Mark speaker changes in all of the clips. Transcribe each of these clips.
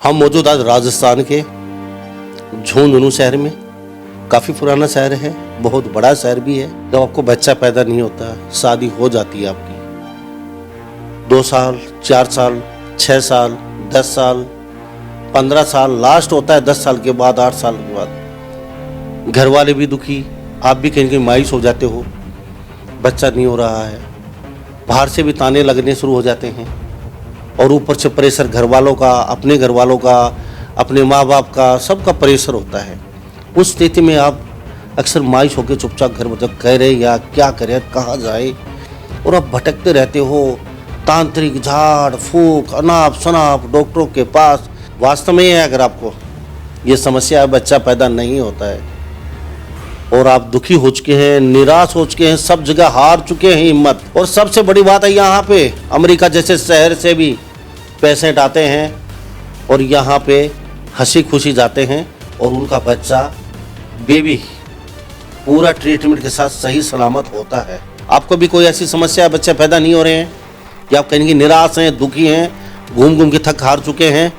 Speaker 1: हम मौजूद आज राजस्थान के झुंझुनू शहर में। काफ़ी पुराना शहर है, बहुत बड़ा शहर भी है। जब आपको बच्चा पैदा नहीं होता, शादी हो जाती है आपकी 2 साल, 4 साल, 6 साल, 10 साल, 15 साल, लास्ट होता है 10 साल के बाद, 8 साल के बाद। घर वाले भी दुखी, आप भी कहीं कहीं मायूस हो जाते हो, बच्चा नहीं हो रहा है। बाहर से भी ताने लगने शुरू हो जाते हैं और ऊपर से प्रेशर घर वालों का, अपने घर वालों का, अपने माँ बाप का, सबका प्रेशर होता है। उस स्थिति में आप अक्सर मायूस होकर चुपचाप घर में जब कह रहे या क्या करें, कहाँ जाए, और आप भटकते रहते हो। तांत्रिक, झाड़ फूक, अनाप शनाप, डॉक्टरों के पास। वास्तव में है, अगर आपको ये समस्या है, बच्चा पैदा नहीं होता है और आप दुखी हो चुके हैं, निराश हो चुके हैं, सब जगह हार चुके हैं हिम्मत, और सबसे बड़ी बात है यहाँ पे अमेरिका जैसे शहर से भी पेशेंट आते हैं और यहाँ पे हंसी खुशी जाते हैं और उनका बच्चा, बेबी पूरा ट्रीटमेंट के साथ सही सलामत होता है। आपको भी कोई ऐसी समस्या है, बच्चे पैदा नहीं हो रहे हैं, या आप कहेंगे निराश हैं, दुखी हैं, घूम घूम के थक हार चुके हैं,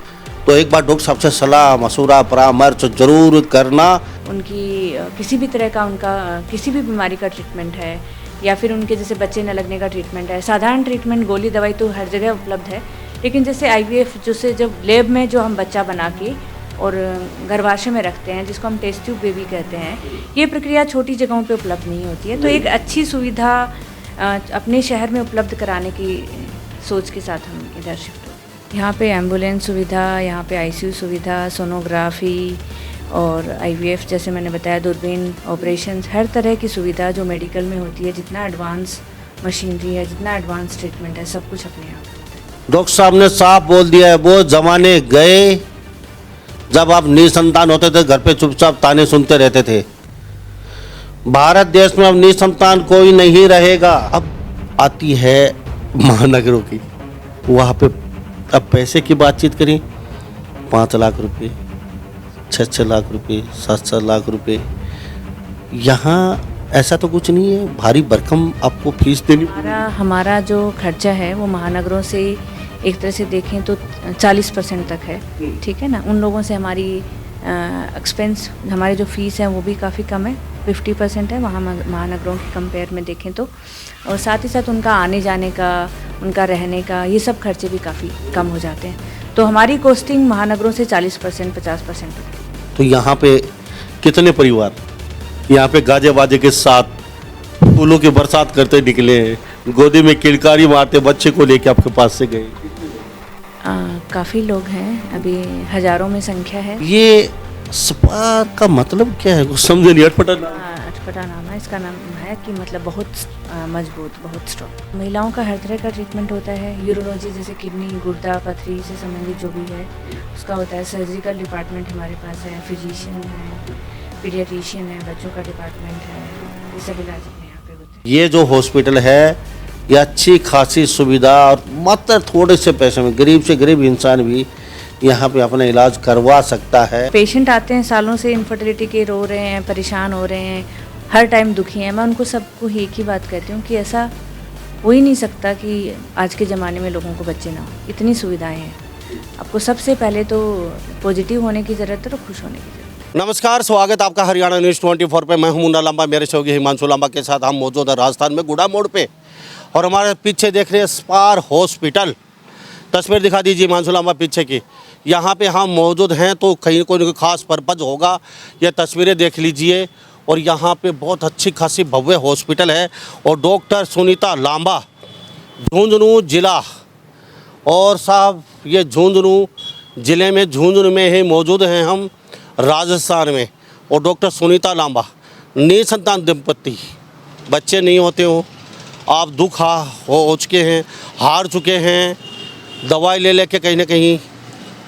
Speaker 1: तो एक बार डॉक्टर साहब से सलाह मशवरा परामर्श जरूर करना।
Speaker 2: उनकी किसी भी तरह का, उनका किसी भी बीमारी का ट्रीटमेंट है, या फिर उनके जैसे बच्चे न लगने का ट्रीटमेंट है। साधारण ट्रीटमेंट, गोली दवाई तो हर जगह उपलब्ध है, लेकिन जैसे IVF जैसे जब लेब में जो हम बच्चा बना के और गर्भाशय में रखते हैं, जिसको हम टेस्ट ट्यूब बेबी कहते हैं, ये प्रक्रिया छोटी जगहों पे उपलब्ध नहीं होती है। तो एक अच्छी सुविधा अपने शहर में उपलब्ध कराने की सोच के साथ हम इधर शिफ्ट हुए। यहाँ पे एम्बुलेंस सुविधा, यहाँ पे ICU सुविधा, सोनोग्राफी और IVF जैसे मैंने बताया, दूरबीन, ऑपरेशंस, हर तरह की सुविधा जो मेडिकल में होती है, जितना एडवांस मशीनरी है, जितना एडवांस ट्रीटमेंट है, सब कुछ अपने यहाँ पे होता है।
Speaker 1: डॉक्टर साहब ने साफ बोल दिया है, वो जमाने गए जब आप निसंतान होते थे, घर पे चुपचाप ताने सुनते रहते थे। भारत देश में अब निसंतान कोई नहीं रहेगा। अब आती है महानगरों की, वहाँ पे अब पैसे की बातचीत करें, 5 लाख रुपए, 6 लाख रुपए, 7 लाख रुपए। यहाँ ऐसा तो कुछ नहीं है, भारी भरकम आपको फीस देनी।
Speaker 2: हमारा जो खर्चा है वो महानगरों से एक तरह से देखें तो 40% तक है, ठीक है ना। उन लोगों से हमारी एक्सपेंस, हमारी जो फीस है वो भी काफ़ी कम है, 50% है वहाँ महानगरों के कंपेयर में देखें तो। और साथ ही साथ उनका आने जाने का, उनका रहने का, ये सब खर्चे भी काफ़ी कम हो जाते हैं। तो हमारी कॉस्टिंग महानगरों से 40%, 50% होती है।
Speaker 1: तो यहाँ पे कितने परिवार यहाँ पे गाजे बाजे के साथ फूलों की बरसात करते निकले हैं, गोदी में किलकारी मारते बच्चे को लेके आपके पास से गए?
Speaker 2: काफ़ी लोग हैं, अभी हज़ारों में संख्या है।
Speaker 1: ये स्पा का मतलब क्या है, कुछ समझे नहीं। अटपटा
Speaker 2: अटपटा नाम है इसका। नाम है कि मतलब बहुत मजबूत, बहुत स्ट्रॉन्ग। महिलाओं का हर तरह का ट्रीटमेंट होता है। यूरोलॉजी जैसे किडनी, गुर्दा, पथरी से संबंधित जो भी है उसका होता है। सर्जिकल डिपार्टमेंट हमारे पास है, फिजिशियन है, पीडियाट्रिशियन है, बच्चों का डिपार्टमेंट है, ये सब इलाज अपने यहाँ पे होते हैं।
Speaker 1: ये जो हॉस्पिटल है, ये अच्छी खासी सुविधा और मात्र थोड़े से पैसे में गरीब से गरीब इंसान भी यहाँ पे अपना इलाज करवा सकता है।
Speaker 2: पेशेंट आते हैं सालों से इनफर्टिलिटी के, रो रहे हैं, परेशान हो रहे हैं, हर टाइम दुखी हैं। मैं उनको सबको एक ही बात कहती हूँ कि ऐसा हो ही नहीं सकता कि आज के ज़माने में लोगों को बच्चे ना हो। इतनी सुविधाएं हैं, आपको सबसे पहले तो पॉजिटिव होने की ज़रूरत है और खुश होने की ज़रूरत है।
Speaker 1: नमस्कार, स्वागत आपका हरियाणा न्यूज़ 24 पे। मैं हूं मुन्ना लांबा, मेरे सहयोगी हिमांशु लांबा के साथ हम मौजूद है राजस्थान में गुड़ा मोड़ पे, और हमारे पीछे देख रहे हैं स्पार हॉस्पिटल। तस्वीर दिखा दीजिए हिमांशु लांबा पीछे की। यहाँ पे हम मौजूद हैं तो कहीं कोई खास पर्पज़ होगा, ये तस्वीरें देख लीजिए। और यहाँ पे बहुत अच्छी खासी भव्य हॉस्पिटल है और डॉक्टर सुनीता लांबा, झुंझुनू जिला। और साहब ये झुंझुनू ज़िले में, झुंझुनू में ही मौजूद हैं हम राजस्थान में। और डॉक्टर सुनीता लांबा, निसंतान दंपति, बच्चे नहीं होते हो, आप दुख हो चुके हैं, हार चुके हैं, दवाई ले लेके कहीं ना कहीं,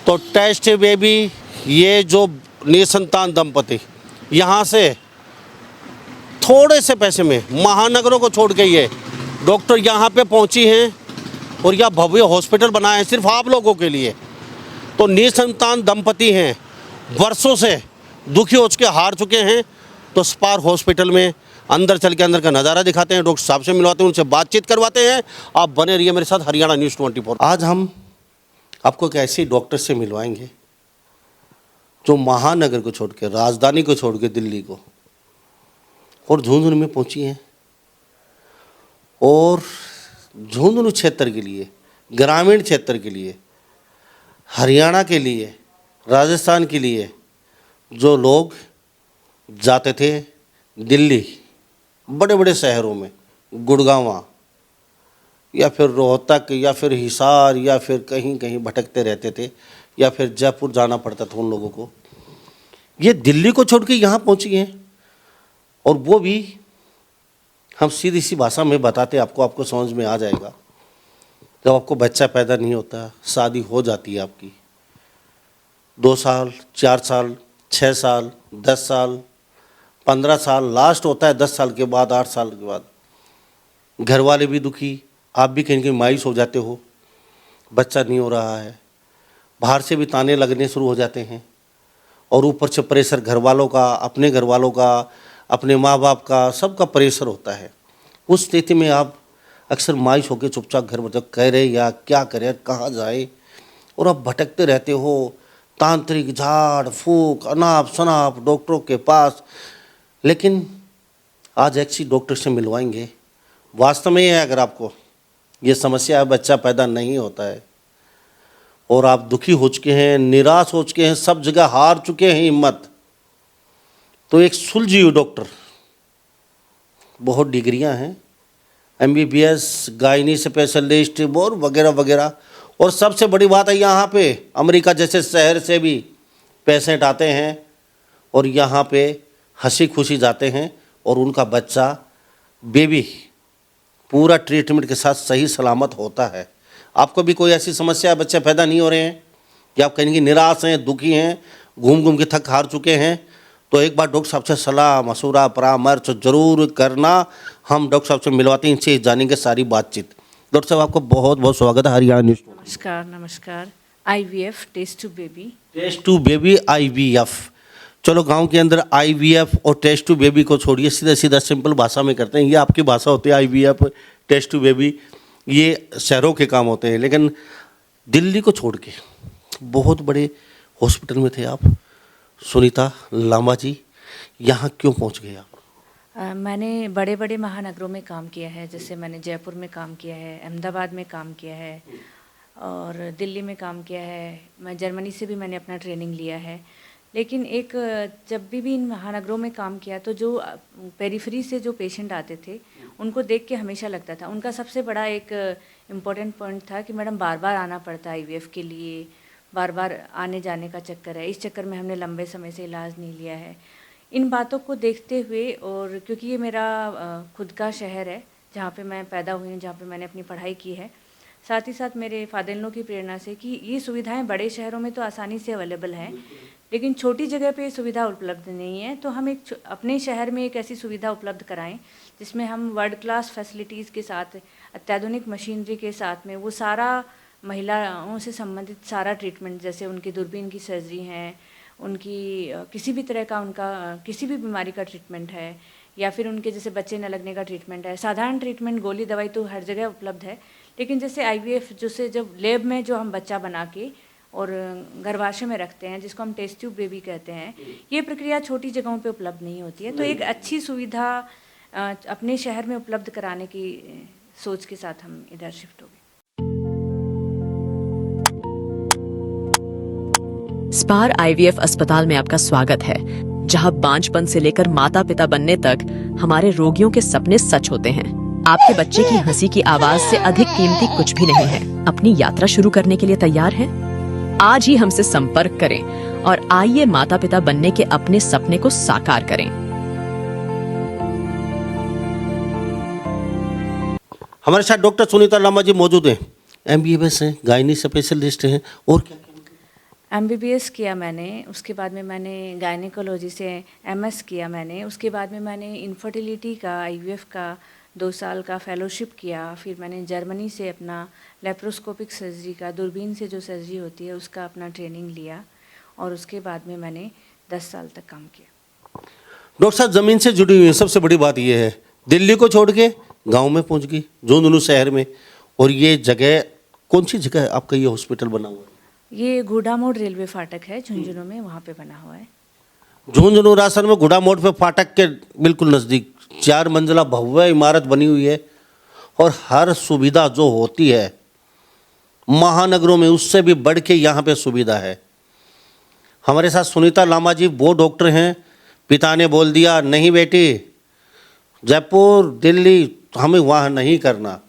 Speaker 1: तो टेस्ट बेबी, ये जो निसंतान दंपति यहाँ से थोड़े से पैसे में महानगरों को छोड़ के ये डॉक्टर यहाँ पे पहुँची हैं और यह भव्य हॉस्पिटल बनाया है सिर्फ आप लोगों के लिए। तो निसंतान दंपति हैं, वर्षों से दुखी हो चुके, हार चुके हैं, तो स्पार हॉस्पिटल में अंदर चल के अंदर का नज़ारा दिखाते हैं, डॉक्टर साहब से मिलवाते हैं, उनसे बातचीत करवाते हैं। आप बने रहिए मेरे साथ हरियाणा न्यूज़ 24। आज हम आपको एक ऐसे डॉक्टर से मिलवाएंगे जो महानगर को छोड़ के, राजधानी को छोड़ के दिल्ली को, और झुंझुनू में पहुंची हैं। और झुंझुनू क्षेत्र के लिए, ग्रामीण क्षेत्र के लिए, हरियाणा के लिए, राजस्थान के लिए जो लोग जाते थे दिल्ली, बड़े बड़े शहरों में, गुड़गांव या फिर रोहतक या फिर हिसार या फिर कहीं कहीं भटकते रहते थे, या फिर जयपुर जाना पड़ता था उन लोगों को, ये दिल्ली को छोड़ के यहाँ पहुँची हैं। और वो भी हम सीधी सी भाषा में बताते आपको, आपको समझ में आ जाएगा। जब आपको बच्चा पैदा नहीं होता, शादी हो जाती है आपकी, 2 साल, 4 साल, 6 साल, 10 साल, 15 साल, लास्ट होता है 10 साल के बाद, 8 साल के बाद। घर वाले भी दुखी, आप भी कहीं कहीं मायूस हो जाते हो, बच्चा नहीं हो रहा है, बाहर से भी ताने लगने शुरू हो जाते हैं, और ऊपर से प्रेशर घर वालों का, अपने घर वालों का, अपने माँ बाप का, सबका प्रेशर होता है। उस स्थिति में आप अक्सर मायूस होकर चुपचाप घर में कह रहे या क्या करें, कहाँ जाए, और आप भटकते रहते हो, तांत्रिक, झाड़ फूक, अनाप शनाप, डॉक्टरों के पास। लेकिन आज एक डॉक्टर से मिलवाएंगे, वास्तव में ये है, अगर आपको ये समस्या है, बच्चा पैदा नहीं होता है और आप दुखी हो चुके हैं, निराश हो चुके हैं, सब जगह हार चुके हैं हिम्मत, तो एक सुलझी हुई डॉक्टर, बहुत डिग्रियां हैं, MBBS, गायनी स्पेशलिस्ट और वगैरह वगैरह। और सबसे बड़ी बात है, यहाँ पे अमेरिका जैसे शहर से भी पेशेंट आते हैं और यहाँ पे हंसी खुशी जाते हैं, और उनका बच्चा, बेबी पूरा ट्रीटमेंट के साथ सही सलामत होता है। आपको भी कोई ऐसी समस्या है, बच्चे पैदा नहीं हो रहे हैं, या आप कहेंगे निराश हैं, दुखी हैं, घूम घूम के थक हार चुके हैं, तो एक बार डॉक्टर साहब से सलाह मशूरा परामर्श जरूर करना। हम डॉक्टर साहब से मिलवाते हैं, इनसे जानेंगे सारी बातचीत। डॉक्टर साहब, आपको बहुत बहुत स्वागत है हरियाणा न्यूज़।
Speaker 2: नमस्कार नमस्कार। IVF test to baby,
Speaker 1: test to baby IVF। चलो, गांव के अंदर IVF और टेस्ट टू बेबी को छोड़िए, सीधा सीधा सिंपल भाषा में करते हैं। ये आपकी भाषा होती है, IVF, टेस्ट टू बेबी, ये शहरों के काम होते हैं। लेकिन दिल्ली को छोड़ के बहुत बड़े हॉस्पिटल में थे आप, सुनीता लांबा जी, यहाँ क्यों पहुँच गए आप?
Speaker 2: मैंने बड़े बड़े महानगरों में काम किया है, जैसे मैंने जयपुर में काम किया है, अहमदाबाद में काम किया है, और दिल्ली में काम किया है। मैं जर्मनी से भी मैंने अपना ट्रेनिंग लिया है। लेकिन एक जब भी इन महानगरों में काम किया, तो जो पेरिफेरी से जो पेशेंट आते थे, उनको देख के हमेशा लगता था, उनका सबसे बड़ा एक इम्पोर्टेंट पॉइंट था कि मैडम बार बार आना पड़ता है IVF के लिए, बार बार आने जाने का चक्कर है, इस चक्कर में हमने लंबे समय से इलाज नहीं लिया है। इन बातों को देखते हुए, और क्योंकि ये मेरा खुद का शहर है जहाँ पे मैं पैदा हुई हूँ, जहाँ पे मैंने अपनी पढ़ाई की है, साथ ही साथ मेरे फादर इन लॉ की प्रेरणा से कि ये सुविधाएं बड़े शहरों में तो आसानी से अवेलेबल हैं, लेकिन छोटी जगह पे ये सुविधा उपलब्ध नहीं है। तो हम एक अपने शहर में एक ऐसी सुविधा उपलब्ध कराएं जिसमें हम वर्ल्ड क्लास फैसिलिटीज़ के साथ, अत्याधुनिक मशीनरी के साथ में, वो सारा महिलाओं से संबंधित सारा ट्रीटमेंट, जैसे उनकी दूरबीन की सर्जरी है, उनकी किसी भी तरह का, उनका किसी भी बीमारी का ट्रीटमेंट है, या फिर उनके जैसे बच्चे न लगने का ट्रीटमेंट है। साधारण ट्रीटमेंट, गोली दवाई तो हर जगह उपलब्ध है, लेकिन जैसे IVF, जैसे जब लेब में जो हम बच्चा बना के और गर्भाशय में रखते हैं, जिसको हम टेस्ट ट्यूब बेबी कहते हैं, ये प्रक्रिया छोटी जगहों पे उपलब्ध नहीं होती है। तो एक अच्छी सुविधा अपने शहर में उपलब्ध कराने की सोच के साथ हम इधर शिफ्ट हो गए।
Speaker 3: स्पार IVF अस्पताल में आपका स्वागत है, जहां बांझपन से लेकर माता पिता बनने तक हमारे रोगियों के सपने सच होते हैं। आपके बच्चे की हंसी की आवाज से अधिक कीमती कुछ भी नहीं है। अपनी यात्रा शुरू करने के लिए तैयार हैं? आज ही हमसे संपर्क करें और आइए माता पिता बनने के अपने सपने को साकार करें।
Speaker 1: हमारे साथ डॉक्टर सुनीता लांबा जी मौजूद हैं, MBBS हैं, गायनी स्पेशलिस्ट हैं, और क्या
Speaker 2: MBBS किया मैंने, उसके बाद में मैंने गायनिकोलॉजी से MS किया मैंने, उसके बाद में मैंने इनफर्टिलिटी का, IVF का 2 साल का फेलोशिप किया। फिर मैंने जर्मनी से अपना लेप्रोस्कोपिक सर्जरी का, दूरबीन से जो सर्जरी होती है उसका अपना ट्रेनिंग लिया, और उसके बाद में मैंने 10 साल तक काम किया।
Speaker 1: डॉक्टर साहब ज़मीन से जुड़ी हुई है, सबसे बड़ी बात यह है, दिल्ली को छोड़ के गांव में पहुंच गई, झुंझुनू शहर में। और ये जगह कौन सी जगह है आपका, ये हॉस्पिटल बना हुआ है?
Speaker 2: ये घोड़ा मोड़ रेलवे फाटक है झुंझुनू में, वहाँ पे बना हुआ है।
Speaker 1: झुंझुनू राजस्थान में घोड़ा मोड़ पे फाटक के बिल्कुल नज़दीक 4 मंजिला भव्य इमारत बनी हुई है और हर सुविधा जो होती है महानगरों में उससे भी बढ़ के यहाँ पे सुविधा है। हमारे साथ सुनीता लामा जी वो डॉक्टर हैं। पिता ने बोल दिया नहीं बेटी, जयपुर दिल्ली हमें वहाँ नहीं करना,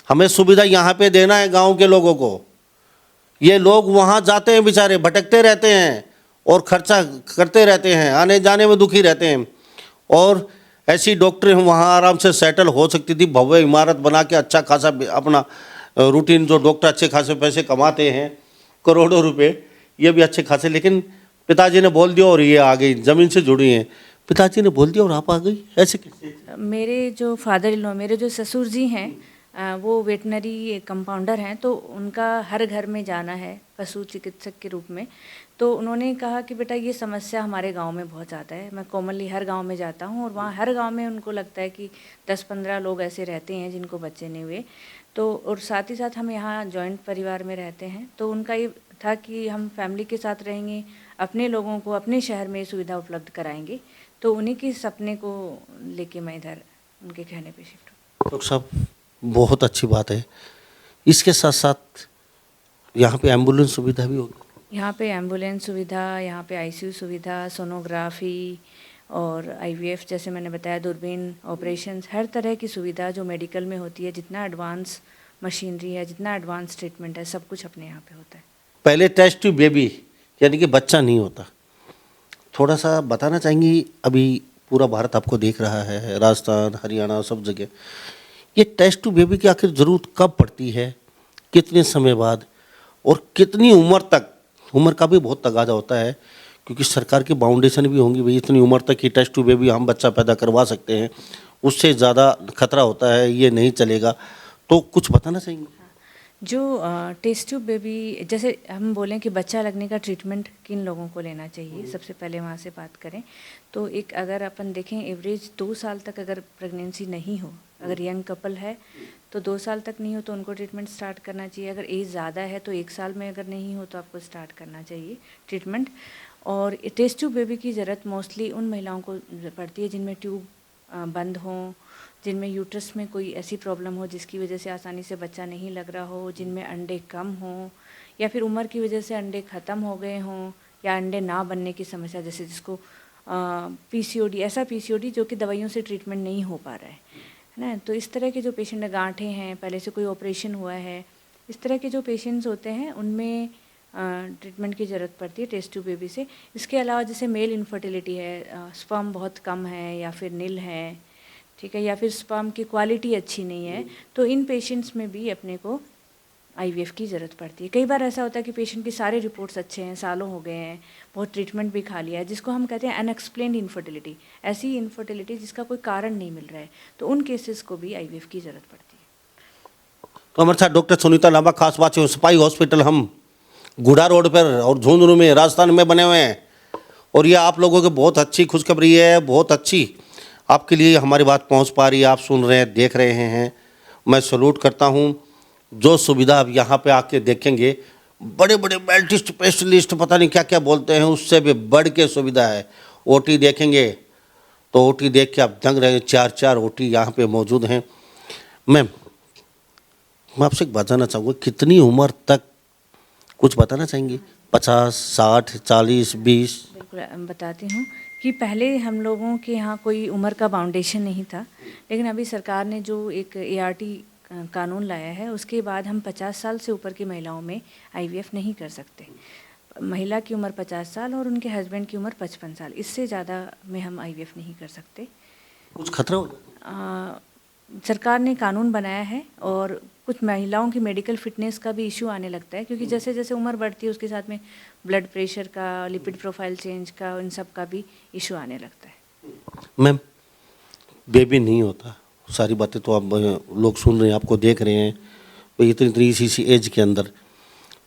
Speaker 1: हमें सुविधा यहाँ पे देना है गांव के लोगों को। ये लोग वहाँ जाते हैं बेचारे, भटकते रहते हैं और खर्चा करते रहते हैं, आने जाने में दुखी रहते हैं। और ऐसी डॉक्टर वहाँ आराम से सेटल हो सकती थी, भव्य इमारत बना के अच्छा खासा अपना रूटीन, जो डॉक्टर अच्छे खासे पैसे कमाते हैं करोड़ों रुपए, ये भी अच्छे खासे। लेकिन पिताजी ने बोल दिया और ये आ गई, ज़मीन से जुड़ी हैं। पिताजी ने बोल दिया और आप आ गई, ऐसे कैसे?
Speaker 2: मेरे जो फादर इन लॉ, मेरे जो ससुर जी हैं, वो वेटनरी कंपाउंडर हैं, तो उनका हर घर में जाना है पशु चिकित्सक के रूप में। तो उन्होंने कहा कि बेटा ये समस्या हमारे गांव में बहुत ज़्यादा है। मैं कॉमनली हर गांव में जाता हूं और वहाँ हर गांव में उनको लगता है कि 10-15 लोग ऐसे रहते हैं जिनको बच्चे नहीं हुए। तो और साथ ही साथ हम यहाँ जॉइंट परिवार में रहते हैं, तो उनका ये था कि हम फैमिली के साथ रहेंगे, अपने लोगों को अपने शहर में सुविधा उपलब्ध कराएंगे। तो उन्हीं के सपने को लेके मैं इधर उनके कहने पे शिफ्ट हूँ।
Speaker 1: डॉक्टर साहब बहुत अच्छी बात है। इसके साथ साथ यहाँ पे एम्बुलेंस सुविधा भी होगी?
Speaker 2: यहाँ पे एम्बुलेंस सुविधा, यहाँ पे आईसीयू सुविधा, सोनोग्राफी और आईवीएफ, जैसे मैंने बताया, दूरबीन ऑपरेशंस, हर तरह की सुविधा जो मेडिकल में होती है, जितना एडवांस मशीनरी है, जितना एडवांस ट्रीटमेंट है, सब कुछ अपने यहाँ पे होता है।
Speaker 1: पहले टेस्ट ट्यूब बेबी यानी कि बच्चा नहीं होता, थोड़ा सा बताना चाहेंगी? अभी पूरा भारत आपको देख रहा है, राजस्थान हरियाणा सब जगह, ये टेस्ट ट्यूब बेबी की आखिर ज़रूरत कब पड़ती है, कितने समय बाद और कितनी उम्र तक? उम्र का भी बहुत तगादा होता है क्योंकि सरकार की बाउंडेशन भी होंगी, भाई इतनी उम्र तक ही टेस्ट ट्यूब बेबी हम बच्चा पैदा करवा सकते हैं, उससे ज़्यादा खतरा होता है, ये नहीं चलेगा। तो कुछ बताना चाहेंगे?
Speaker 2: जो टेस्ट ट्यूब बेबी, जैसे हम बोलें कि बच्चा लगने का ट्रीटमेंट किन लोगों को लेना चाहिए, सबसे पहले वहाँ से बात करें तो एक अगर अपन देखें एवरेज 2 साल तक अगर प्रेगनेंसी नहीं हो, अगर यंग कपल है तो 2 साल तक नहीं हो तो उनको ट्रीटमेंट स्टार्ट करना चाहिए। अगर एज ज़्यादा है तो 1 साल में अगर नहीं हो तो आपको स्टार्ट करना चाहिए ट्रीटमेंट। और टेस्ट ट्यूब बेबी की ज़रूरत मोस्टली उन महिलाओं को पड़ती है जिनमें ट्यूब बंद हों, जिनमें यूट्रस में कोई ऐसी प्रॉब्लम हो जिसकी वजह से आसानी से बच्चा नहीं लग रहा हो, जिनमें अंडे कम हों या फिर उम्र की वजह से अंडे ख़त्म हो गए हों या अंडे ना बनने की समस्या, जैसे जिसको पीसीओडी, ऐसा पीसीओडी जो कि दवाइयों से ट्रीटमेंट नहीं हो पा रहा है ना। तो इस तरह के जो पेशेंट, गांठें हैं, पहले से कोई ऑपरेशन हुआ है, इस तरह के जो पेशेंट्स होते हैं उनमें ट्रीटमेंट की ज़रूरत पड़ती है टेस्ट ट्यूब बेबी से। इसके अलावा जैसे मेल इनफर्टिलिटी है, स्पर्म बहुत कम है या फिर नील है, ठीक है, या फिर स्पर्म की क्वालिटी अच्छी नहीं है, तो इन पेशेंट्स में भी अपने को आईवीएफ की ज़रूरत पड़ती है। कई बार ऐसा होता है कि पेशेंट की सारे रिपोर्ट्स अच्छे हैं, सालों हो गए हैं, बहुत ट्रीटमेंट भी खा लिया है, जिसको हम कहते हैं अनएक्सप्लेन्ड इनफर्टिलिटी, ऐसी इनफर्टिलिटी जिसका कोई कारण नहीं मिल रहा है, तो उन केसेस को भी आईवीएफ की ज़रूरत पड़ती है।
Speaker 1: तो हमारे साथ डॉक्टर सुनीता लामा, खास बात है सिपाही हॉस्पिटल हम गुड़ा रोड पर और झुंझुनू में राजस्थान में बने हुए हैं, और ये आप लोगों की बहुत अच्छी खुशखबरी है, बहुत अच्छी आपके लिए हमारी बात पहुंच पा रही है, आप सुन रहे हैं, देख रहे हैं, मैं सैल्यूट करता हूं। जो सुविधा आप यहाँ पे आके देखेंगे, बड़े बड़े मल्टी स्पेशलिस्ट पता नहीं क्या क्या बोलते हैं, उससे भी बढ़ के सुविधा है। ओटी देखेंगे तो ओटी देख के आप दंग रहे, 4 ओटी यहाँ पे मौजूद हैं। मैम, मैं आपसे एक बात जानना चाहूँगा, कितनी उम्र तक कुछ बताना चाहेंगी? 50, 60, 40, 20?
Speaker 2: बिल्कुल बताती हूँ कि पहले हम लोगों के यहाँ कोई उम्र का बाउंडेशन नहीं था, लेकिन अभी सरकार ने जो एक एआरटी कानून लाया है उसके बाद हम 50 साल से ऊपर की महिलाओं में आईवीएफ नहीं कर सकते। महिला की उम्र 50 साल और उनके हस्बैंड की उम्र 55 साल, इससे ज़्यादा में हम आईवीएफ नहीं कर सकते।
Speaker 1: कुछ खतरा होगा?
Speaker 2: सरकार ने कानून बनाया है और कुछ महिलाओं की मेडिकल फिटनेस का भी इशू आने लगता है, क्योंकि जैसे जैसे उम्र बढ़ती है उसके साथ में ब्लड प्रेशर का, लिपिड प्रोफाइल चेंज का, इन सब का भी इशू आने लगता है।
Speaker 1: मैम, बेबी नहीं होता, सारी बातें तो आप लोग सुन रहे हैं, आपको देख रहे हैं, तो इतनी सी एज के अंदर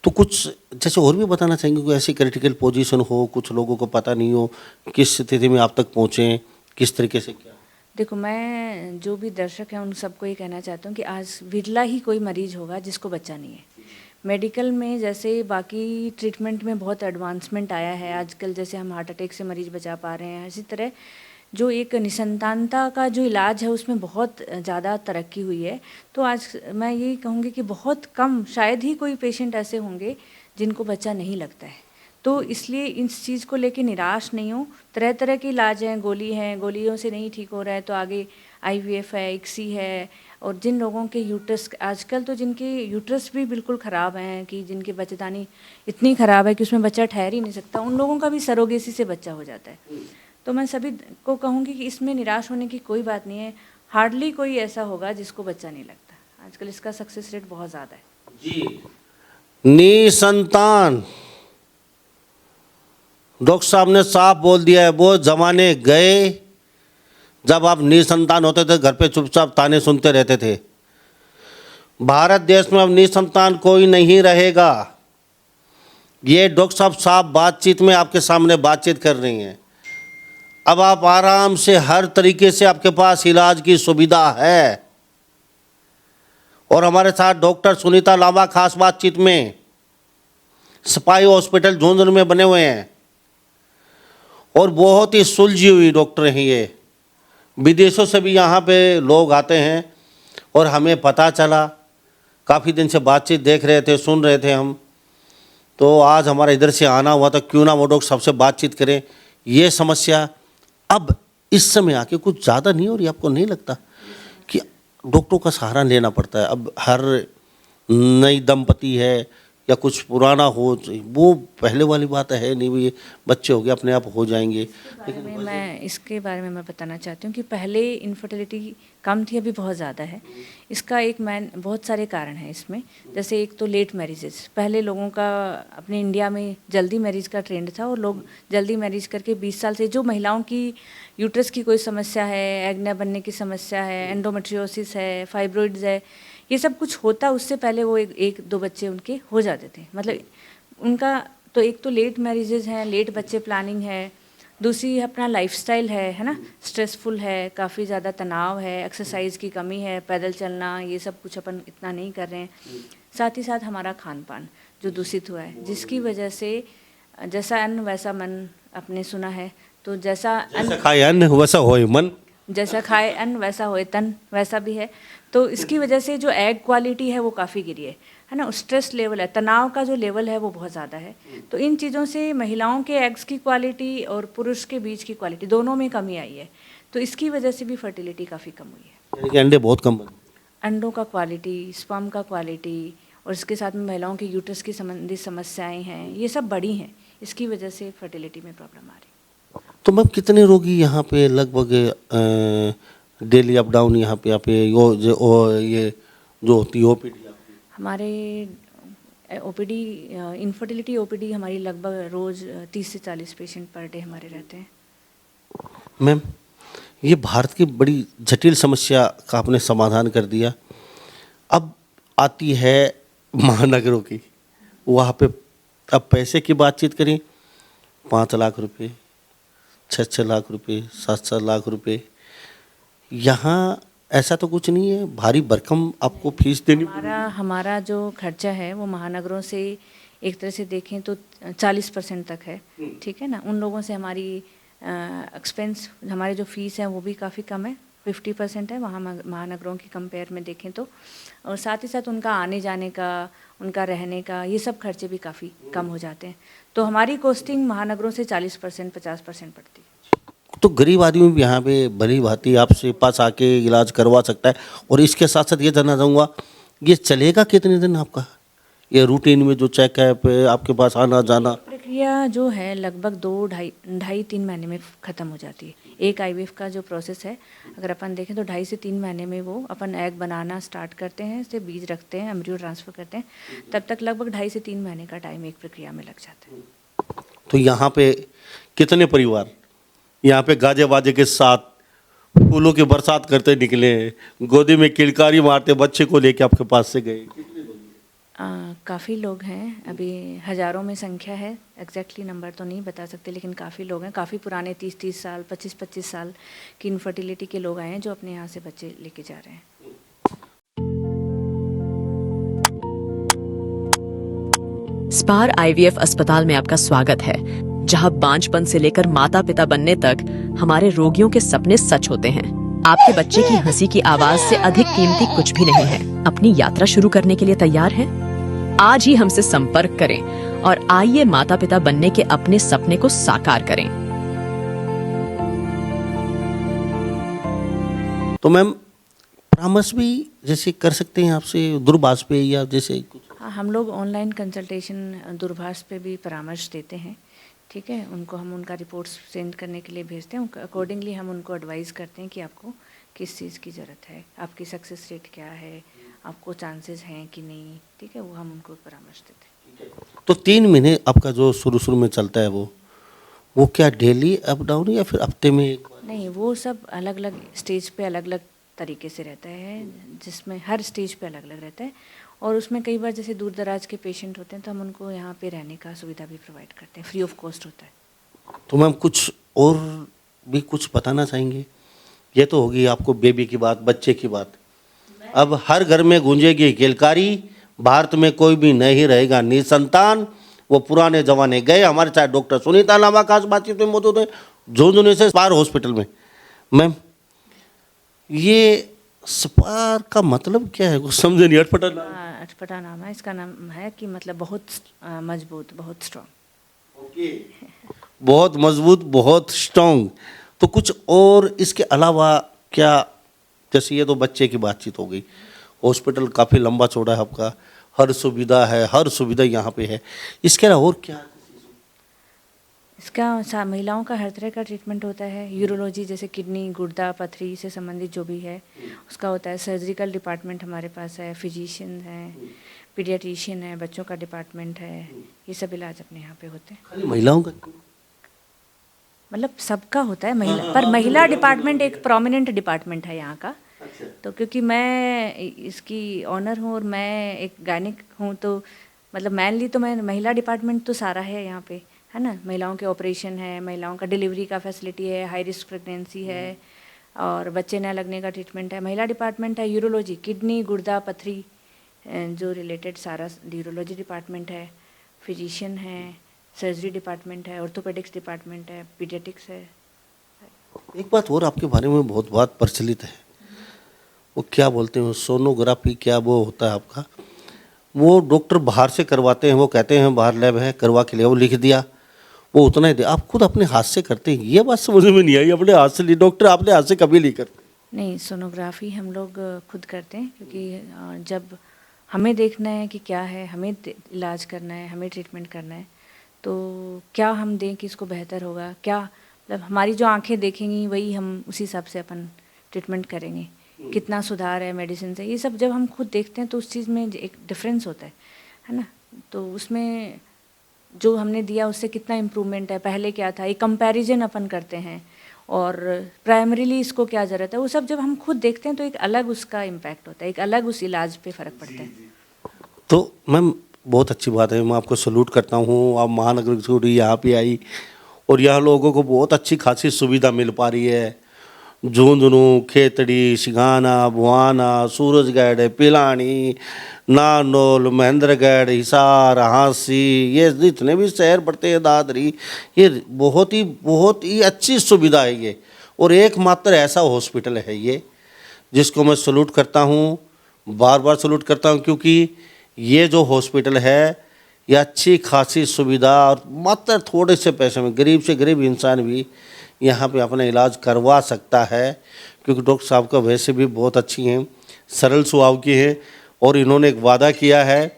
Speaker 1: तो कुछ जैसे और भी बताना चाहेंगे, कोई ऐसी क्रिटिकल पोजीशन हो, कुछ लोगों को पता नहीं हो, किस स्थिति में आप तक पहुँचें, किस तरीके से? क्या
Speaker 2: देखो, मैं जो भी दर्शक हैं उन सबको ये कहना चाहता हूँ कि आज विरला ही कोई मरीज होगा जिसको बच्चा नहीं है। मेडिकल में जैसे बाकी ट्रीटमेंट में बहुत एडवांसमेंट आया है आजकल, जैसे हम हार्ट अटैक से मरीज़ बचा पा रहे हैं, इसी तरह जो एक निसंतानता का जो इलाज है उसमें बहुत ज़्यादा तरक्की हुई है। तो आज मैं यही कहूँगी कि बहुत कम, शायद ही कोई पेशेंट ऐसे होंगे जिनको बच्चा नहीं लगता है। तो इसलिए इस चीज़ को लेके निराश नहीं हो, तरह तरह के इलाज हैं, गोलियों से नहीं ठीक हो रहा है तो आगे IVF है, ICSI है, और जिन लोगों के यूट्रस, आजकल तो जिनके यूट्रस भी बिल्कुल ख़राब हैं कि जिनकी बच्चेदानी इतनी ख़राब है कि उसमें बच्चा ठहर ही नहीं सकता, उन लोगों का भी सरोगेसी से बच्चा हो जाता है। तो मैं सभी को कहूँगी कि इसमें निराश होने की कोई बात नहीं है। हार्डली कोई ऐसा होगा जिसको बच्चा नहीं लगता। आजकल इसका सक्सेस रेट बहुत ज़्यादा है
Speaker 1: जी। निसंतान, डॉक्टर साहब ने साफ बोल दिया है, वो जमाने गए जब आप निसंतान होते थे, घर पे चुपचाप ताने सुनते रहते थे। भारत देश में अब निसंतान कोई नहीं रहेगा। ये डॉक्टर साहब साफ बातचीत में आपके सामने बातचीत कर रही हैं। अब आप आराम से हर तरीके से आपके पास इलाज की सुविधा है। और हमारे साथ डॉक्टर सुनीता लांबा खास बातचीत में सिपाही हॉस्पिटल झुंझुनू में बने हुए हैं और बहुत ही सुलझी हुई डॉक्टर हैं ये। विदेशों से भी यहाँ पे लोग आते हैं और हमें पता चला, काफ़ी दिन से बातचीत देख रहे थे, सुन रहे थे हम, तो आज हमारा इधर से आना हुआ था, क्यों ना वो डॉक्टर सबसे बातचीत करें। ये समस्या अब इस समय आके कुछ ज़्यादा नहीं हो रही? आपको नहीं लगता कि डॉक्टरों का सहारा लेना पड़ता है? अब हर नई दंपति है या कुछ पुराना हो, वो पहले वाली बात है नहीं, भी बच्चे हो गए अपने आप हो जाएंगे।
Speaker 2: इसके बारे में मैं बताना चाहती हूँ कि पहले इनफर्टिलिटी कम थी, अभी बहुत ज़्यादा है। इसका बहुत सारे कारण हैं इसमें। जैसे एक तो लेट मैरिजेस, पहले लोगों का अपने इंडिया में जल्दी मैरिज का ट्रेंड था और लोग जल्दी मैरिज करके 20 साल से, जो महिलाओं की यूट्रस की कोई समस्या है, एग न बनने की समस्या है, एंडोमेट्रियोसिस है, फाइब्रोइड्स है, ये सब कुछ होता, उससे पहले वो एक दो बच्चे उनके हो जाते थे। मतलब उनका तो एक तो लेट मैरिजेज हैं, लेट बच्चे प्लानिंग है, दूसरी अपना लाइफस्टाइल है ना, स्ट्रेसफुल है, काफ़ी ज़्यादा तनाव है, एक्सरसाइज की कमी है, पैदल चलना, ये सब कुछ अपन इतना नहीं कर रहे हैं। साथ ही साथ हमारा खान पान जो दूषित हुआ है, जिसकी वजह से जैसा अन्न वैसा मन, आपने सुना है, तो जैसा
Speaker 1: खाए अन्न वैसा होए मन,
Speaker 2: जैसा खाए अन्न वैसा होए तन, वैसा भी है। तो इसकी वजह से जो एग क्वालिटी है वो काफ़ी गिरी है ना, स्ट्रेस लेवल है, तनाव का जो लेवल है वो बहुत ज़्यादा है। तो इन चीज़ों से महिलाओं के एग्स की क्वालिटी और पुरुष के बीज की क्वालिटी दोनों में कमी आई है। तो इसकी वजह से भी फर्टिलिटी काफ़ी कम हुई है।
Speaker 1: यानी कि अंडे बहुत कम बने,
Speaker 2: अंडों का क्वालिटी, स्पर्म का क्वालिटी, और इसके साथ में महिलाओं की यूट्रस की संबंधित समस्याएँ हैं, ये सब बड़ी हैं। इसकी वजह से फर्टिलिटी में प्रॉब्लम आ रही है।
Speaker 1: तो मैम कितने रोगी यहाँ पे लगभग डेली अप डाउन यहाँ पे ये जो होती है ओपीडी?
Speaker 2: हमारे OPD, इनफर्टिलिटी OPD हमारी लगभग रोज़ 30 से 40 पेशेंट पर डे हमारे रहते हैं।
Speaker 1: मैम, ये भारत की बड़ी जटिल समस्या का आपने समाधान कर दिया। अब आती है महानगरों की, वहाँ पे अब पैसे की बातचीत करें, 5 लाख रुपए, 6 लाख रुपए, 7 लाख रुपए। यहाँ ऐसा तो कुछ नहीं है, भारी भरकम आपको फीस देनी।
Speaker 2: हमारा जो खर्चा है वो महानगरों से एक तरह से देखें तो 40% तक है, ठीक है ना। उन लोगों से हमारी एक्सपेंस, हमारी जो फीस है वो भी काफ़ी कम है, 50% है वहाँ महानगरों की कंपेयर में देखें तो। और साथ ही साथ उनका आने जाने का, उनका रहने का, ये सब खर्चे भी काफ़ी कम हो जाते हैं। तो हमारी कॉस्टिंग महानगरों से 40% 50% पड़ती है।
Speaker 1: तो गरीब आदमी भी यहाँ पे भली भांति आपसे पास आके इलाज करवा सकता है। और इसके साथ साथ ये जानना चाहूँगा, ये चलेगा कितने दिन आपका, ये रूटीन में जो चेकअप आपके पास आना जाना?
Speaker 2: प्रक्रिया जो है लगभग 2-2.5-3 महीने में ख़त्म हो जाती है। एक IVF का जो प्रोसेस है, अगर अपन देखें तो 2.5 से 3 महीने में वो अपन एग बनाना स्टार्ट करते हैं, से बीज रखते हैं, एम्ब्रियो ट्रांसफ़र करते हैं, तब तक लगभग 2.5 से 3 महीने का टाइम एक प्रक्रिया में लग जाता है।
Speaker 1: तो यहाँ पे कितने परिवार यहाँ पे गाजे बाजे के साथ फूलों की बरसात करते निकले, गोदी में किलकारी मारते बच्चे को लेके आपके पास से गए?
Speaker 2: काफ़ी लोग हैं, अभी हज़ारों में संख्या है, एग्जैक्टली नंबर तो नहीं बता सकते, लेकिन काफ़ी लोग हैं। काफ़ी पुराने 30-30 साल, 25-25 साल की इनफर्टिलिटी के लोग आए हैं जो अपने यहाँ से बच्चे लेके जा रहे हैं।
Speaker 3: स्पार आईवीएफ अस्पताल में आपका स्वागत है, जहां बांझपन से लेकर माता पिता बनने तक हमारे रोगियों के सपने सच होते हैं। आपके बच्चे की हंसी की आवाज से अधिक कीमती कुछ भी नहीं है। अपनी यात्रा शुरू करने के लिए तैयार हैं? आज ही हमसे संपर्क करें और आइए माता पिता बनने के अपने सपने को साकार करें।
Speaker 1: तो मैम परामर्श भी जैसे कर सकते हैं आपसे दूरभाष पे या जैसे कुछ?
Speaker 2: हाँ, हम लोग ऑनलाइन कंसल्टेशन दूरभाष पे भी परामर्श देते हैं। ठीक है, उनको हम उनका रिपोर्ट्स सेंड करने के लिए भेजते हैं। अकॉर्डिंगली हम उनको एडवाइस करते हैं कि आपको किस चीज़ की ज़रूरत है, आपकी सक्सेस रेट क्या है, आपको चांसेस हैं कि नहीं। ठीक है, वो हम उनको परामर्श देते हैं।
Speaker 1: तो 3 महीने आपका जो शुरू में चलता है वो क्या डेली अप डाउन या फिर हफ्ते में एक बार?
Speaker 2: नहीं, वो सब अलग अलग स्टेज पे अलग अलग तरीके से रहता है, जिसमें हर स्टेज पे अलग अलग रहता है। और उसमें कई बार जैसे दूर दराज के पेशेंट होते हैं तो हम उनको यहाँ पे रहने का सुविधा भी प्रोवाइड करते हैं, फ्री ऑफ कॉस्ट होता है।
Speaker 1: तो मैम कुछ और भी कुछ बताना चाहेंगे? ये तो होगी आपको बेबी की बात, बच्चे की बात। अब हर घर में गूंजेगी किलकारी, भारत में कोई भी नहीं रहेगा निसंतान। वो पुराने जमाने गए। हमारे साथ डॉक्टर सुनीता लांबा खास बातचीत में मौजूद है झुंझुनू से स्पार हॉस्पिटल में। मैम ये स्पार का मतलब क्या है? कुछ समझे नहीं।
Speaker 2: अटपटा नाम है इसका। नाम है कि मतलब बहुत मजबूत, बहुत स्ट्रॉन्ग।
Speaker 1: बहुत मजबूत, बहुत स्ट्रॉन्ग। तो कुछ और इसके अलावा क्या? जैसे ये तो बच्चे की बातचीत हो गई। हॉस्पिटल काफ़ी लंबा चौड़ा है आपका, हर सुविधा है, हर सुविधा यहाँ पे है। इसके अलावा और क्या?
Speaker 2: इसका महिलाओं का हर तरह का ट्रीटमेंट होता है। यूरोलॉजी जैसे किडनी, गुर्दा, पथरी से संबंधित जो भी है उसका होता है। सर्जिकल डिपार्टमेंट हमारे पास है, फिजिशियन है, पीडियाट्रिशियन है, बच्चों का डिपार्टमेंट है। ये सब इलाज अपने यहाँ पे होते हैं।
Speaker 1: खाली महिलाओं का?
Speaker 2: मतलब सबका होता है महिला, पर महिला डिपार्टमेंट एक प्रोमिनेंट डिपार्टमेंट है यहाँ का। तो क्योंकि मैं इसकी ऑनर हूँ और मैं एक गायनिक हूँ, तो मतलब मेनली तो मैं महिला डिपार्टमेंट तो सारा है यहाँ पे, है ना। महिलाओं के ऑपरेशन है, महिलाओं का डिलीवरी का फैसिलिटी है, हाई रिस्क प्रेगनेंसी है और बच्चे न लगने का ट्रीटमेंट है। महिला डिपार्टमेंट है यूरोलॉजी, किडनी, गुर्दा, पथरी जो रिलेटेड सारा यूरोलॉजी डिपार्टमेंट है। फिजिशियन है, सर्जरी डिपार्टमेंट है, ऑर्थोपेडिक्स डिपार्टमेंट है, पीडियाट्रिक्स है।
Speaker 1: एक बात और आपके बारे में बहुत बात प्रचलित है, वो क्या बोलते हैं सोनोग्राफी, क्या वो होता है आपका? वो डॉक्टर बाहर से करवाते हैं, वो कहते हैं बाहर लैब है, करवा के लिए वो लिख दिया, वो उतना ही दे। आप खुद अपने हाथ से करते हैं? ये बात समझ में नहीं आई। अपने हाथ से डॉक्टर आपने हाथ से कभी नहीं करते?
Speaker 2: नहीं, सोनोग्राफी हम लोग खुद करते हैं, क्योंकि जब हमें देखना है कि क्या है, हमें इलाज करना है, हमें ट्रीटमेंट करना है, तो क्या हम दें कि इसको बेहतर होगा, क्या मतलब हमारी जो आंखें देखेंगी वही हम उसी हिसाब से अपन ट्रीटमेंट करेंगे। कितना सुधार है मेडिसिन से, ये सब जब हम खुद देखते हैं तो उस चीज़ में एक डिफरेंस होता है ना। तो उसमें जो हमने दिया उससे कितना इम्प्रूवमेंट है, पहले क्या था, एक कंपैरिजन अपन करते हैं और प्राइमरीली इसको क्या ज़रूरत है, वो सब जब हम खुद देखते हैं तो एक अलग उसका इम्पैक्ट होता है, एक अलग उस इलाज पे फ़र्क पड़ता है।
Speaker 1: तो मैम बहुत अच्छी बात है, मैं आपको सैल्यूट करता हूँ। आप महानगर छोड़ी यहाँ पे आई और यहाँ लोगों को बहुत अच्छी खासी सुविधा मिल पा रही है। झुंझुनू, खेतड़ी, सिंघाना, बुआना, सूरजगढ़, पिलानी, नानोल, महेंद्रगढ़, हिसार, हांसी, ये जितने भी शहर पड़ते हैं, दादरी, ये बहुत ही अच्छी सुविधा है ये। और एकमात्र ऐसा हॉस्पिटल है ये जिसको मैं सैल्यूट करता हूँ, बार बार सैल्यूट करता हूँ, क्योंकि ये जो हॉस्पिटल है ये अच्छी खासी सुविधा और मात्र थोड़े से पैसे में गरीब से गरीब इंसान भी यहाँ पे अपना इलाज करवा सकता है। क्योंकि डॉक्टर साहब का वैसे भी बहुत अच्छी हैं, सरल स्वभाव की हैं और इन्होंने एक वादा किया है,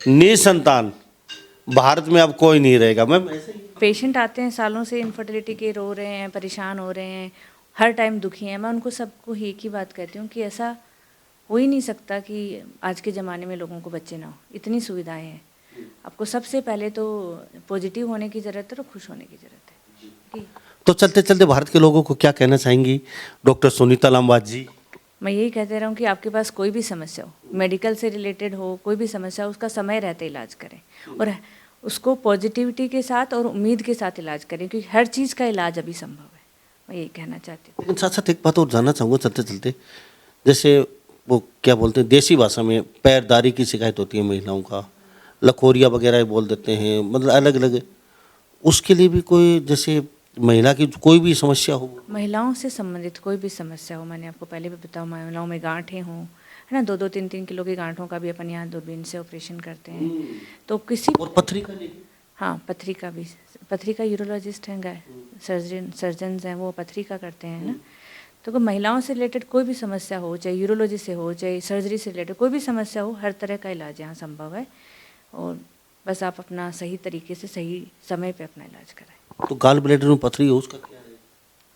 Speaker 1: निसंतान भारत में अब कोई नहीं रहेगा। मैम ऐसे ही
Speaker 2: पेशेंट आते हैं सालों से इनफर्टिलिटी के, रो रहे हैं, परेशान हो रहे हैं, हर टाइम दुखी हैं। मैं उनको सबको एक ही बात कहती हूँ कि ऐसा हो ही नहीं सकता कि आज के ज़माने में लोगों को बच्चे ना हो, इतनी सुविधाएं हैं। आपको सबसे पहले तो पॉजिटिव होने की ज़रूरत है और खुश होने की ज़रूरत है।
Speaker 1: तो चलते चलते भारत के लोगों को क्या कहना चाहेंगी डॉक्टर सुनीता लांबा जी?
Speaker 2: मैं यही कहते रहूँ कि आपके पास कोई भी समस्या हो, मेडिकल से रिलेटेड हो, कोई भी समस्या हो, उसका समय रहते इलाज करें और उसको पॉजिटिविटी के साथ और उम्मीद के साथ इलाज करें, क्योंकि हर चीज़ का इलाज अभी संभव है। मैं यही कहना चाहती हूँ।
Speaker 1: लेकिन साथ साथ एक बात और जानना चाहूँगा चलते चलते, जैसे वो क्या बोलते हैं देसी भाषा में पैरदारी की शिकायत होती है महिलाओं का, लखोरिया वगैरह बोल देते हैं, मतलब अलग अलग, उसके लिए भी कोई जैसे महिला की कोई भी समस्या हो?
Speaker 2: महिलाओं से संबंधित कोई भी समस्या हो, मैंने आपको पहले भी बताया, महिलाओं में गांठें हों, है ना, 2-2 3-3 किलो की गांठों का भी अपन यहाँ दूरबीन से ऑपरेशन करते हैं। तो किसी
Speaker 1: और पथरी का नहीं?
Speaker 2: हाँ, पथरी का भी, पथरी का यूरोलॉजिस्ट हैं, सर्जन्स हैं, वो पथरी का करते हैं ना। तो कोई महिलाओं से रिलेटेड कोई भी समस्या हो, चाहे यूरोलॉजी से हो, चाहे सर्जरी से रिलेटेड कोई भी समस्या हो, हर तरह का इलाज यहाँ संभव है। और बस आप अपना सही तरीके से सही समय पे अपना इलाज कराएं।
Speaker 1: तो गाल ब्लैडर में पथरी हो उसका क्या है?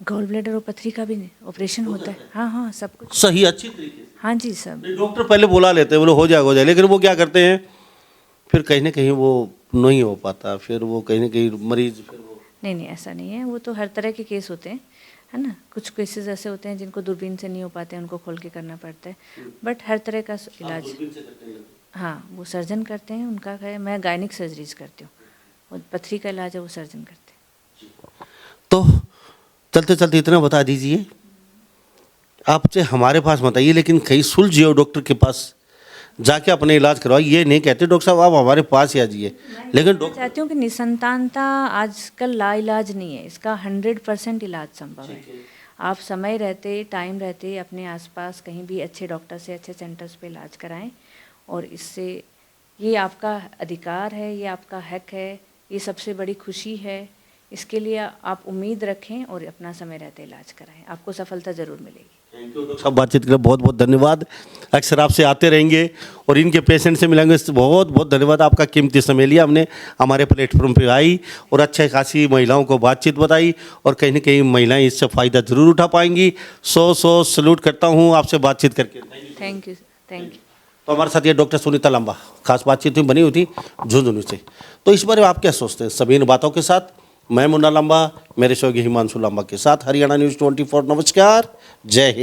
Speaker 2: गॉल ब्लैडर और पथरी का भी ऑपरेशन होता है। हाँ हाँ, सब कुछ
Speaker 1: सही अच्छी तरीके से?
Speaker 2: हाँ जी, सब।
Speaker 1: डॉक्टर पहले बुला लेते हैं, बोले हो जाए, लेकिन वो क्या करते हैं फिर कहीं ना कहीं वो नहीं हो पाता, फिर वो कहीं ना कहीं मरीज फिर वो।
Speaker 2: नहीं, ऐसा नहीं है, वो तो हर तरह के केस होते हैं, है ना। कुछ केसेस ऐसे होते हैं जिनको दूरबीन से नहीं हो पाते, उनको खोल के करना पड़ता है, बट हर तरह का इलाज, हाँ, वो सर्जन करते हैं, उनका है। मैं गायनिक सर्जरीज करती हूँ, वो पथरी का इलाज है वो सर्जन करते हैं।
Speaker 1: तो चलते चलते इतना बता दीजिए, आपसे हमारे पास बताइए, लेकिन कहीं सुलझ जाओ, डॉक्टर के पास जाके अपने इलाज करवाइए। ये नहीं कहते डॉक्टर साहब आप हमारे पास ही आ जाइए, लेकिन
Speaker 2: मैं चाहती हूँ कि निसंतानता आजकल लाइलाज नहीं है, इसका 100% इलाज संभव है। आप समय रहते, टाइम रहते अपने आसपास कहीं भी अच्छे डॉक्टर से, अच्छे सेंटर्स पे इलाज कराएं, और इससे ये आपका अधिकार है, ये आपका हक है, ये सबसे बड़ी खुशी है। इसके लिए आप उम्मीद रखें और अपना समय रहते इलाज कराएं, आपको सफलता ज़रूर मिलेगी।
Speaker 1: थैंक यू डॉक्टर साहब, बातचीत के लिए बहुत बहुत धन्यवाद। अक्सर आपसे आते रहेंगे और इनके पेशेंट से मिलेंगे। बहुत बहुत धन्यवाद, आपका कीमती समय लिया, हमने हमारे प्लेटफॉर्म पे आई और अच्छे खासी महिलाओं को बातचीत बताई, और कहीं ना कहीं महिलाएं इससे फ़ायदा ज़रूर उठा पाएंगी। सो सैल्यूट करता हूँ आपसे बातचीत करके।
Speaker 2: Thank you, thank you.
Speaker 1: तो हमारे साथ ये डॉक्टर सुनीता लांबा, खास बातचीत बनी हुई थी झुंझुनू से। तो इस बारे में आप क्या सोचते हैं? सभी इन बातों के साथ मैं मुन्ना लांबा, मेरे सहयोगी हिमांशु लांबा के साथ हरियाणा न्यूज़ 24। नमस्कार, जय हिंद।